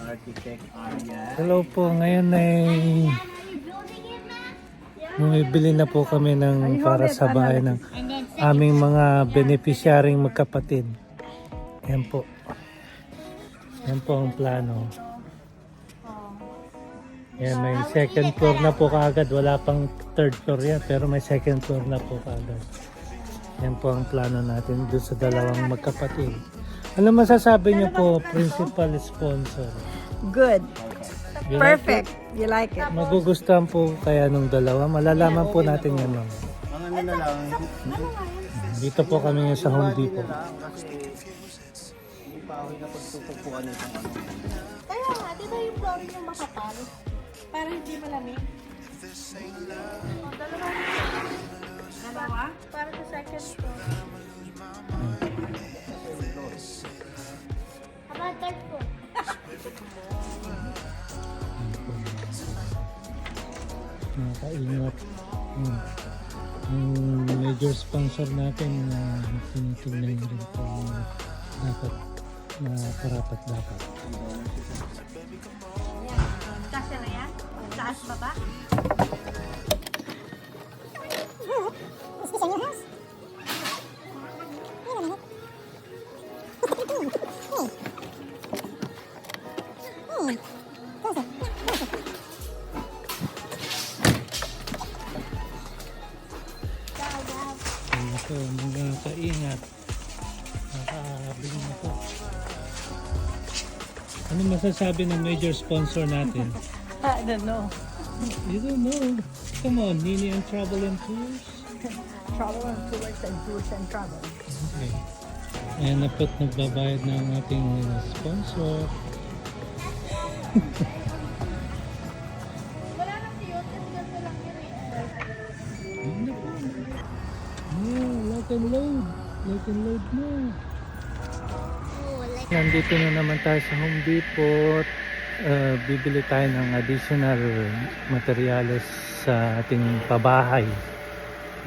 Architect Arya. Hello po, ngayon ay bumibili na po kami ng para sa bahay ng aming mga benepisyaring magkapatid. Yan po. Yan po ang plano. Yan, may second floor na po kaagad. Wala pang third floor yan, pero may second floor na po kaagad. Yan po ang plano natin doon sa dalawang magkapatid. Ano masasabi niyo po, principal sponsor? Good. You like Perfect. You like it? Magugustuhan po kaya nung dalawa. Malalaman po natin yan, ma'am. Ang ano na lang, Dito po kami ngayon sa Home Depot. kasi hindi pa ako napagtutugpuan itong ano. Kaya nga, di ba yung flooring yung makapal? Para hindi malamig. O, dalawa. Dalawa? Para sa second floor. About third floor. Nakakaingat. Yung major sponsor natin na tinitingnan rin po yung dapat na karapat dapat. Yan. Kasya na yan? Taas baba? Ito, mga kaingat. Nakabili na po. Ano masasabi ng major sponsor natin? I don't know. You don't know. Come on, Nini and Travel and Tours. Travel and tours and tours and travel. Okay. Ayan na po't nagbabayad ng ating sponsor. Wala nang yun. Kasi ganito lang yun eh. Yun na po. Yeah, lock and load. Lock and load na. Nandito na naman tayo sa Home Depot. Bibili tayo ng additional materials sa ating pabahay.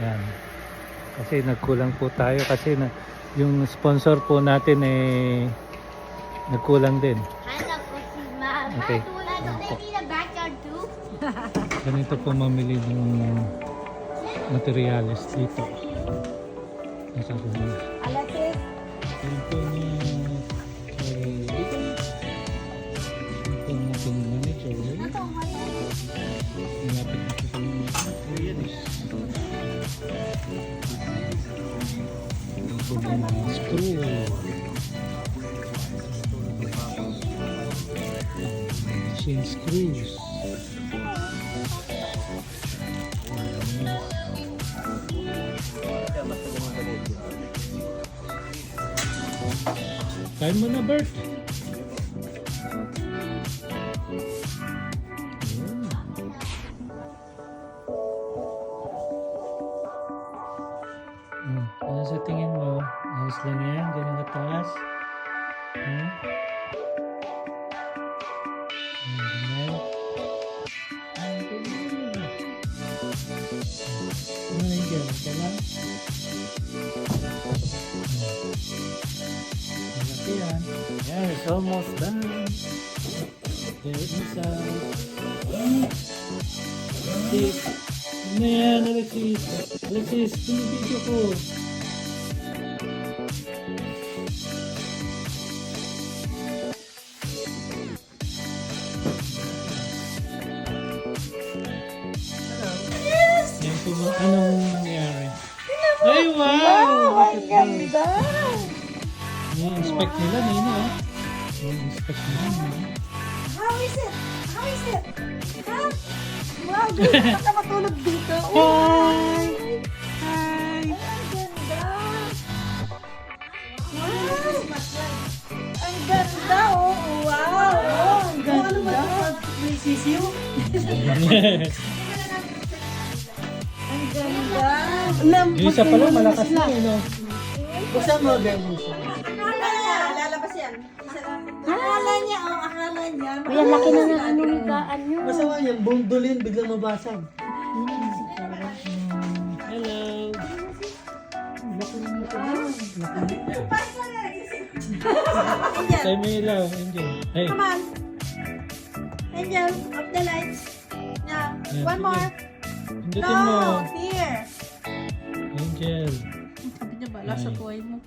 Yan. Kasi nagkulang po tayo kasi yung sponsor po natin nagkulang din. Okay. Ganito po mamili ng materials dito. Nasa kulang. Alexis, Yan po niya. Ito ang ating manager. Malapit na po sa mga materials. Ito po mga screw. Chain screws. Kain mo na, Bert. Ano sa tingin mo? Ayos lang yan? Ganun kataas? Hmm? Ganyan. Ay, ganyan. Ano na yun? Ito lang? Malaki yan. Yeah, it's almost done. There is Alexis. Ano yan, Alexis? Alexis, pinibidyo ko. Yan po, anong nangyari? Ay, wow! ang ganda. I-inspect nila, Nina. I-inspect nila. How is it? How is it? Huh? Wow, gusto ka matulog dito. Hi! Hi! Ang ganda. Wow! Ang ganda, oh. Wow! Oh, ang ganda. May sisiw? Ang ganda. Yung isa pala, malakas na, no? Basta mo ganyan siya. Lalabas yan. Akala niya, akala niya. Kuya, laki na ng ano higaan nyo. Masama yan, bundulin, biglang mabasag. Hello! Tayo mo ilaw, Angel. Hey, Come on. Angel, off the lights. Yeah. Yan, One sige. more. Pindutin mo. No, here. Angel. Sabi niya, bala sa Ay. buhay mo.